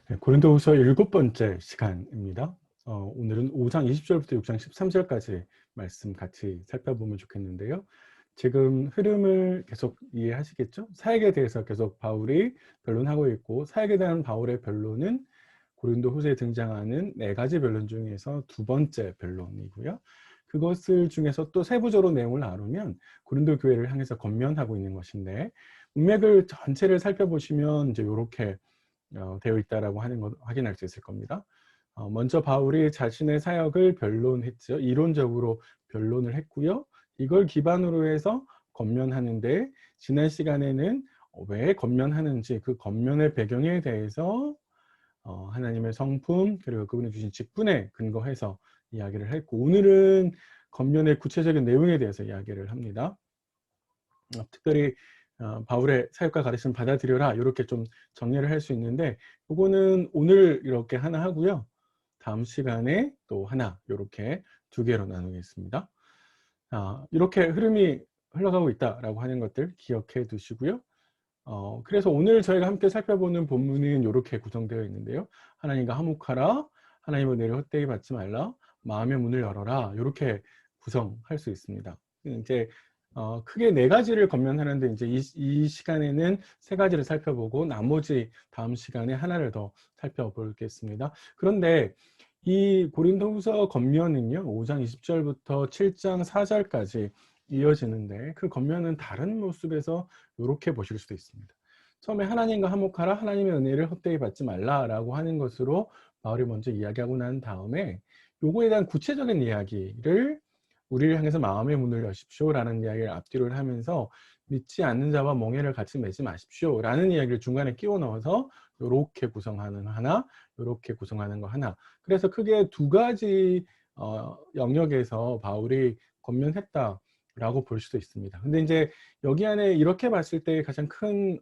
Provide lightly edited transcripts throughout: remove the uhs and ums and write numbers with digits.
네, 고린도후서 7번째 시간입니다. 오늘은 5장 20절부터 6장 13절까지 말씀 같이 살펴보면 좋겠는데요. 지금 흐름을 계속 이해하시겠죠? 사역에 대해서 계속 바울이 변론하고 있고, 사역에 대한 바울의 변론은 고린도후서에 등장하는 4가지 변론 중에서 2번째 변론이고요. 그것을 중에서 또 세부적으로 내용을 나누면 고린도 교회를 향해서 권면하고 있는 것인데, 문맥을 전체를 살펴보시면 이제 이렇게 되어 있다라고 하는 것 확인할 수 있을 겁니다. 먼저 바울이 자신의 사역을 변론했죠. 이론적으로 변론을 했고요. 이걸 기반으로 해서 권면하는데, 지난 시간에는 왜 권면하는지, 그 권면의 배경에 대해서 하나님의 성품 그리고 그분이 주신 직분에 근거해서 이야기를 했고, 오늘은 권면의 구체적인 내용에 대해서 이야기를 합니다. 특별히 바울의 사역과 가르침을 받아들여라, 이렇게 좀 정리를 할 수 있는데, 이거는 오늘 이렇게 하나 하고요, 다음 시간에 또 하나, 이렇게 2개로 나누겠습니다. 이렇게 흐름이 흘러가고 있다라고 하는 것들 기억해 두시고요. 그래서 오늘 저희가 함께 살펴보는 본문은 이렇게 구성되어 있는데요. 하나님과 화목하라, 하나님의 은혜를 헛되이 받지 말라, 마음의 문을 열어라, 이렇게 구성할 수 있습니다. 이제 크게 4가지를 권면하는데, 이제 이 시간에는 3가지를 살펴보고 나머지 다음 시간에 하나를 더 살펴보겠습니다. 그런데 이 고린도후서 권면은요, 5장 20절부터 7장 4절까지 이어지는데, 그 권면은 다른 모습에서 이렇게 보실 수도 있습니다. 처음에 하나님과 화목하라, 하나님의 은혜를 헛되이 받지 말라라고 하는 것으로 바울이 먼저 이야기하고 난 다음에, 요거에 대한 구체적인 이야기를 우리를 향해서 마음의 문을 여십시오라는 이야기를 앞뒤로 하면서, 믿지 않는 자와 멍에를 같이 매지 마십시오라는 이야기를 중간에 끼워 넣어서 이렇게 구성하는 하나, 이렇게 구성하는 거 하나. 그래서 크게 2가지 영역에서 바울이 권면했다라고 볼 수도 있습니다. 근데 이제 여기 안에 이렇게 봤을 때 가장 큰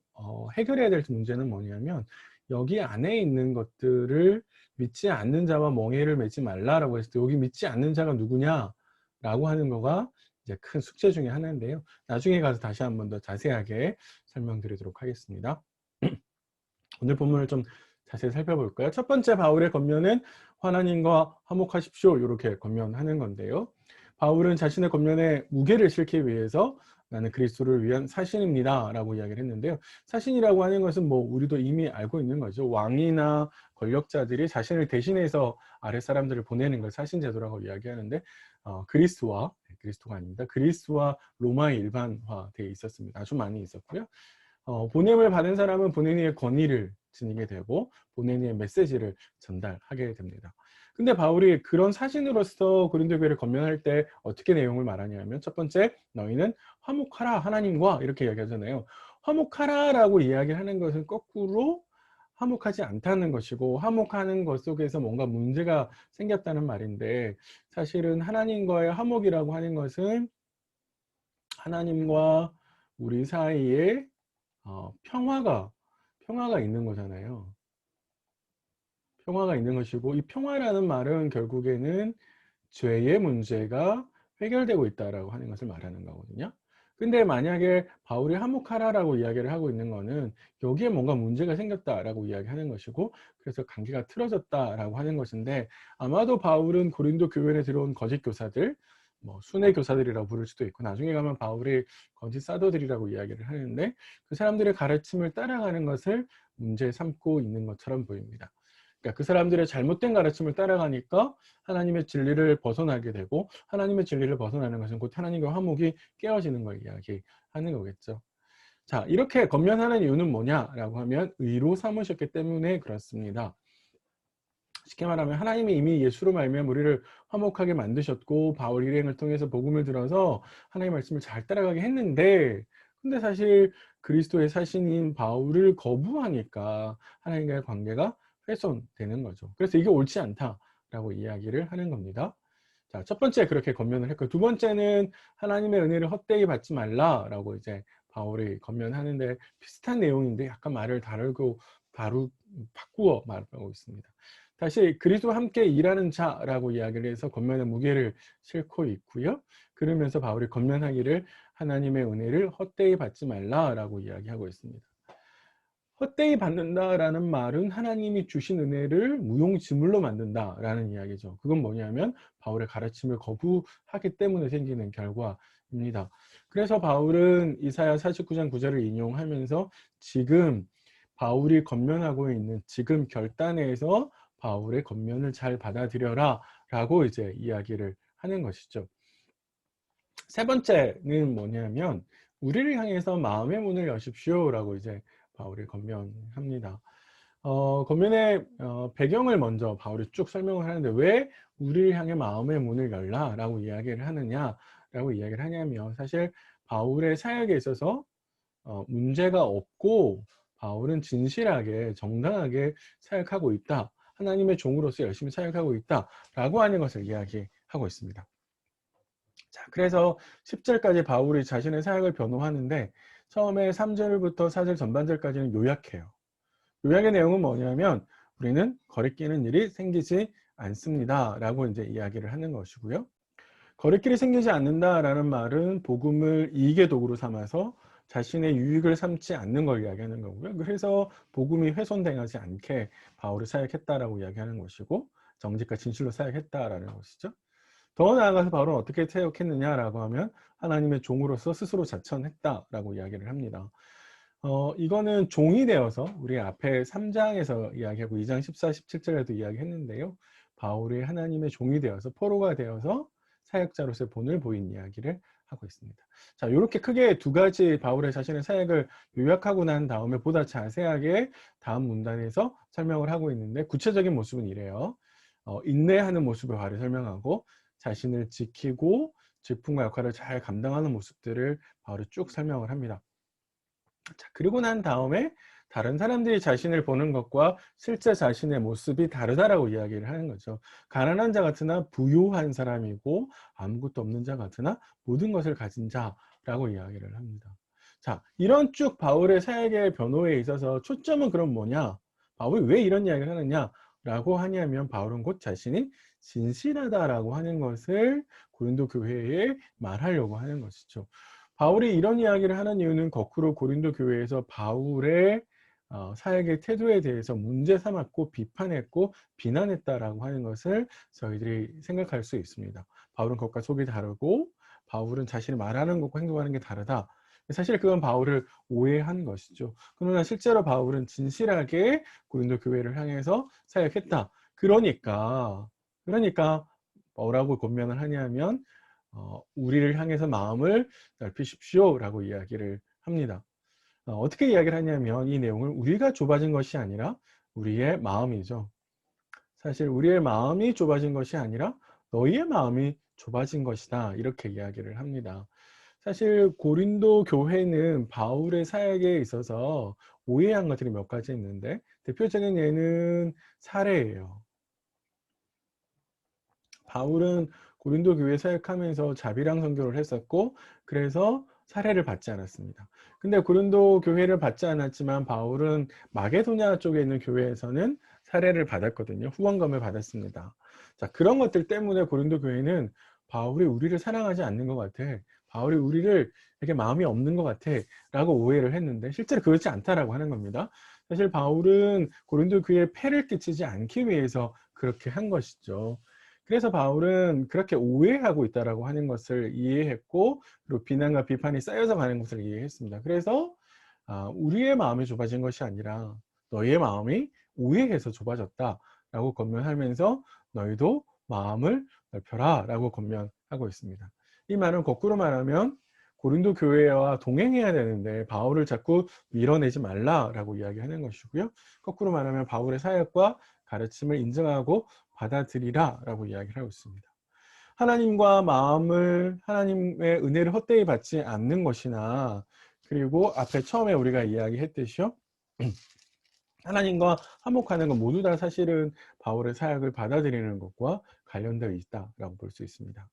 해결해야 될 문제는 뭐냐면, 여기 안에 있는 것들을 믿지 않는 자와 멍에를 매지 말라라고 했을 때, 여기 믿지 않는 자가 누구냐라고 하는 거가 이제 큰 숙제 중에 하나인데요. 나중에 가서 다시 한번 더 자세하게 설명드리도록 하겠습니다. 오늘 본문을 좀 자세히 살펴볼까요? 첫 번째 바울의 권면은 하나님과 화목하십시오, 이렇게 권면하는 건데요. 바울은 자신의 권면에 무게를 실기 위해서 나는 그리스도를 위한 사신입니다 라고 이야기를 했는데요. 사신이라고 하는 것은 뭐 우리도 이미 알고 있는 거죠. 왕이나 권력자들이 자신을 대신해서 아랫 사람들을 보내는 걸 사신제도라고 이야기하는데, 그리스도가 아닙니다. 그리스와 로마에 일반화되어 있었습니다. 아주 많이 있었고요. 보냄을 받은 사람은 본인의 권위를 지니게 되고 본인의 메시지를 전달하게 됩니다. 근데 바울이 그런 사신으로서 고린도 교회를 권면할 때 어떻게 내용을 말하냐면, 첫 번째, 너희는 화목하라 하나님과, 이렇게 이야기하잖아요. 화목하라라고 이야기하는 것은 거꾸로 화목하지 않다는 것이고, 화목하는 것 속에서 뭔가 문제가 생겼다는 말인데, 사실은 하나님과의 화목이라고 하는 것은 하나님과 우리 사이에 평화가 있는 거잖아요. 평화가 있는 것이고, 이 평화라는 말은 결국에는 죄의 문제가 해결되고 있다라고 하는 것을 말하는 거거든요. 근데 만약에 바울이 화목하라라고 이야기를 하고 있는 거는 여기에 뭔가 문제가 생겼다라고 이야기하는 것이고, 그래서 관계가 틀어졌다라고 하는 것인데, 아마도 바울은 고린도 교회에 들어온 거짓 교사들, 뭐 순회 교사들이라고 부를 수도 있고, 나중에 가면 바울이 거짓 사도들이라고 이야기를 하는데, 그 사람들의 가르침을 따라가는 것을 문제 삼고 있는 것처럼 보입니다. 그러니까 그 사람들의 잘못된 가르침을 따라가니까 하나님의 진리를 벗어나게 되고, 하나님의 진리를 벗어나는 것은 곧 하나님과 화목이 깨어지는 걸 이야기하는 거겠죠. 자, 이렇게 권면하는 이유는 뭐냐라고 하면, 의로 삼으셨기 때문에 그렇습니다. 쉽게 말하면 하나님이 이미 예수로 말미암아 우리를 화목하게 만드셨고, 바울 일행을 통해서 복음을 들어서 하나님의 말씀을 잘 따라가게 했는데, 근데 사실 그리스도의 사신인 바울을 거부하니까 하나님과의 관계가 훼손되는 거죠. 그래서 이게 옳지 않다라고 이야기를 하는 겁니다. 자, 첫 번째 그렇게 권면을 했고, 두 번째는 하나님의 은혜를 헛되이 받지 말라라고 이제 바울이 권면하는데, 비슷한 내용인데 약간 말을 바꾸어 말하고 있습니다. 다시 그리스도와 함께 일하는 자라고 이야기를 해서 권면의 무게를 싣고 있고요. 그러면서 바울이 권면하기를 하나님의 은혜를 헛되이 받지 말라라고 이야기하고 있습니다. 헛되이 받는다라는 말은 하나님이 주신 은혜를 무용지물로 만든다라는 이야기죠. 그건 뭐냐면 바울의 가르침을 거부하기 때문에 생기는 결과입니다. 그래서 바울은 이사야 49장 9절을 인용하면서 지금 바울이 권면하고 있는 지금 결단에서 바울의 권면을 잘 받아들여라 라고 이제 이야기를 하는 것이죠. 세 번째는 뭐냐면 우리를 향해서 마음의 문을 여십시오 라고 이제 바울이 권면합니다. 권면의 배경을 먼저 바울이 쭉 설명을 하는데 왜 우리를 향해 마음의 문을 열라 라고 이야기를 하느냐 라고 이야기를 하냐면 사실 바울의 사역에 있어서 문제가 없고 바울은 진실하게 정당하게 사역하고 있다. 하나님의 종으로서 열심히 사역하고 있다 라고 하는 것을 이야기하고 있습니다. 자, 그래서 10절까지 바울이 자신의 사역을 변호하는데 처음에 3절부터 4절 전반절까지는 요약해요. 요약의 내용은 뭐냐면 우리는 거리끼는 일이 생기지 않습니다 라고 이제 이야기를 하는 것이고요. 거리끼리 생기지 않는다라는 말은 복음을 이익의 도구로 삼아서 자신의 유익을 삼지 않는 걸 이야기하는 거고요. 그래서 복음이 훼손되지 않게 바울이 사역했다라고 이야기하는 것이고 정직과 진실로 사역했다라는 것이죠. 더 나아가서 바울은 어떻게 사역했느냐라고 하면 하나님의 종으로서 스스로 자천했다라고 이야기를 합니다. 이거는 종이 되어서 우리 앞에 3장에서 이야기하고 2장 14, 17절에도 이야기했는데요. 바울이 하나님의 종이 되어서 포로가 되어서 사역자로서의 본을 보인 이야기를 하고 있습니다. 자, 이렇게 크게 두 가지 바울의 자신의 사역을 요약하고 난 다음에 보다 자세하게 다음 문단에서 설명을 하고 있는데 구체적인 모습은 이래요. 인내하는 모습을 바로 설명하고 자신을 지키고 직분과 역할을 잘 감당하는 모습들을 바울이 쭉 설명을 합니다. 자, 그리고 난 다음에 다른 사람들이 자신을 보는 것과 실제 자신의 모습이 다르다라고 이야기를 하는 거죠. 가난한 자 같으나 부유한 사람이고 아무것도 없는 자 같으나 모든 것을 가진 자라고 이야기를 합니다. 자, 이런 쭉 바울의 사역의 변호에 있어서 초점은 그럼 뭐냐? 바울이 왜 이런 이야기를 하느냐라고 하냐면 바울은 곧 자신이 진실하다라고 하는 것을 고린도 교회에 말하려고 하는 것이죠. 바울이 이런 이야기를 하는 이유는 거꾸로 고린도 교회에서 바울의 사역의 태도에 대해서 문제 삼았고 비판했고 비난했다라고 하는 것을 저희들이 생각할 수 있습니다. 바울은 겉과 속이 다르고 바울은 자신이 말하는 것과 행동하는 게 다르다. 사실 그건 바울을 오해한 것이죠. 그러나 실제로 바울은 진실하게 고린도 교회를 향해서 사역했다. 그러니까 뭐라고 권면을 하냐면 우리를 향해서 마음을 넓히십시오 라고 이야기를 합니다. 어떻게 이야기를 하냐면 이 내용을 우리가 좁아진 것이 아니라 우리의 마음이죠. 사실 우리의 마음이 좁아진 것이 아니라 너희의 마음이 좁아진 것이다 이렇게 이야기를 합니다. 사실 고린도 교회는 바울의 사역에 있어서 오해한 것들이 몇 가지 있는데 대표적인 예는 사례예요. 바울은 고린도 교회 사역하면서 자비랑 선교를 했었고 그래서 사례를 받지 않았습니다. 근데 고린도 교회를 받지 않았지만 바울은 마게도냐 쪽에 있는 교회에서는 사례를 받았거든요. 후원금을 받았습니다. 자, 그런 것들 때문에 고린도 교회는 바울이 우리를 사랑하지 않는 것 같아. 바울이 우리를 되게 마음이 없는 것 같아 라고 오해를 했는데 실제로 그렇지 않다라고 하는 겁니다. 사실 바울은 고린도 교회에 폐를 끼치지 않기 위해서 그렇게 한 것이죠. 그래서 바울은 그렇게 오해하고 있다라고 하는 것을 이해했고 그리고 비난과 비판이 쌓여서 가는 것을 이해했습니다. 그래서 우리의 마음이 좁아진 것이 아니라 너희의 마음이 오해해서 좁아졌다라고 권면하면서 너희도 마음을 넓혀라 라고 권면하고 있습니다. 이 말은 거꾸로 말하면 고린도 교회와 동행해야 되는데 바울을 자꾸 밀어내지 말라라고 이야기하는 것이고요. 거꾸로 말하면 바울의 사역과 가르침을 인정하고 받아들이라 라고 이야기를 하고 있습니다. 하나님과 마음을 하나님의 은혜를 헛되이 받지 않는 것이나 그리고 앞에 처음에 우리가 이야기했듯이요. 하나님과 화목하는 것 모두 다 사실은 바울의 사역을 받아들이는 것과 관련되어 있다라고 볼 수 있습니다.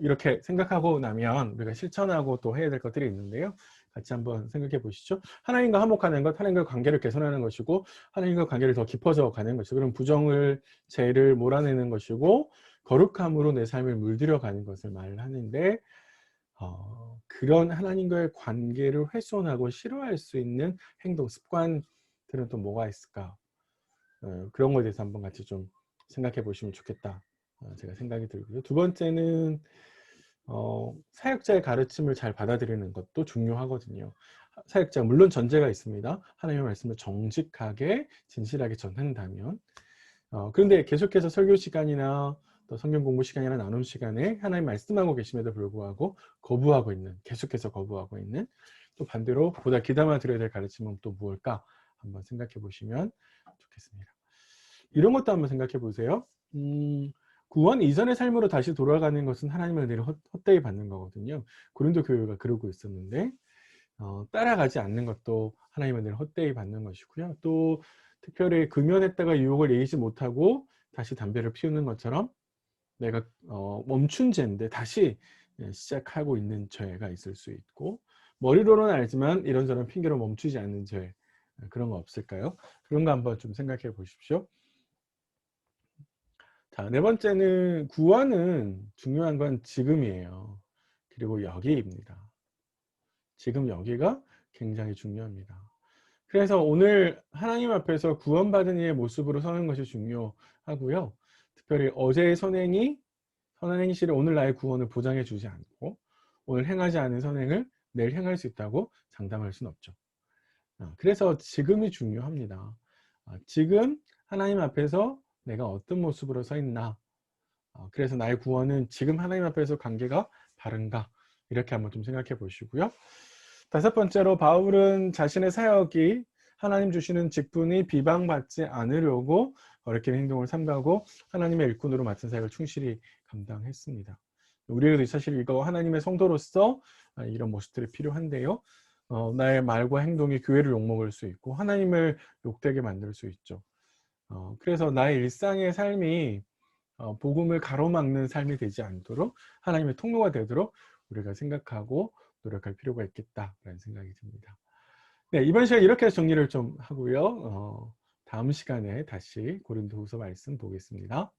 이렇게 생각하고 나면 우리가 실천하고 또 해야 될 것들이 있는데요. 같이 한번 생각해 보시죠. 하나님과 화목하는 것, 하나님과 관계를 개선하는 것이고 하나님과 관계를 더 깊어져 가는 것이고 그럼 부정을, 죄를 몰아내는 것이고 거룩함으로 내 삶을 물들여 가는 것을 말하는데 그런 하나님과의 관계를 훼손하고 싫어할 수 있는 행동, 습관들은 또 뭐가 있을까? 그런 거에 대해서 한번 같이 좀 생각해 보시면 좋겠다. 제가 생각이 들고요. 두 번째는 사역자의 가르침을 잘 받아들이는 것도 중요하거든요. 사역자 물론 전제가 있습니다. 하나님의 말씀을 정직하게 진실하게 전한다면. 그런데 계속해서 설교 시간이나 또 성경 공부 시간이나 나눔 시간에 하나님 말씀하고 계심에도 불구하고 거부하고 있는, 계속해서 거부하고 있는, 또 반대로 보다 귀담아 들어야 될 가르침은 또 무엇일까 한번 생각해 보시면 좋겠습니다. 이런 것도 한번 생각해 보세요. 구원 이전의 삶으로 다시 돌아가는 것은 하나님의 은혜를 헛되이 받는 거거든요. 고린도 교회가 그러고 있었는데 따라가지 않는 것도 하나님의 은혜를 헛되이 받는 것이고요. 또 특별히 금연했다가 유혹을 이기지 못하고 다시 담배를 피우는 것처럼 내가 멈춘 죄인데 다시 시작하고 있는 죄가 있을 수 있고, 머리로는 알지만 이런저런 핑계로 멈추지 않는 죄, 그런 거 없을까요? 그런 거 한번 좀 생각해 보십시오. 자, 네 번째는 구원은 중요한 건 지금이에요. 그리고 여기입니다. 지금 여기가 굉장히 중요합니다. 그래서 오늘 하나님 앞에서 구원받은 이의 모습으로 서는 것이 중요하고요. 특별히 어제의 선행이 선한 행실이 오늘 나의 구원을 보장해 주지 않고, 오늘 행하지 않은 선행을 내일 행할 수 있다고 장담할 수는 없죠. 그래서 지금이 중요합니다. 지금 하나님 앞에서 내가 어떤 모습으로 서 있나, 그래서 나의 구원은 지금 하나님 앞에서 관계가 바른가, 이렇게 한번 좀 생각해 보시고요. 다섯 번째로 바울은 자신의 사역이 하나님 주시는 직분이 비방받지 않으려고 어렵게 행동을 삼가고 하나님의 일꾼으로 맡은 사역을 충실히 감당했습니다. 우리에게도 사실 이거 하나님의 성도로서 이런 모습들이 필요한데요. 나의 말과 행동이 교회를 욕먹을 수 있고 하나님을 욕되게 만들 수 있죠. 그래서 나의 일상의 삶이 복음을 가로막는 삶이 되지 않도록 하나님의 통로가 되도록 우리가 생각하고 노력할 필요가 있겠다라는 생각이 듭니다. 네, 이번 시간 이렇게 해서 정리를 좀 하고요. 다음 시간에 다시 고린도후서 말씀 보겠습니다.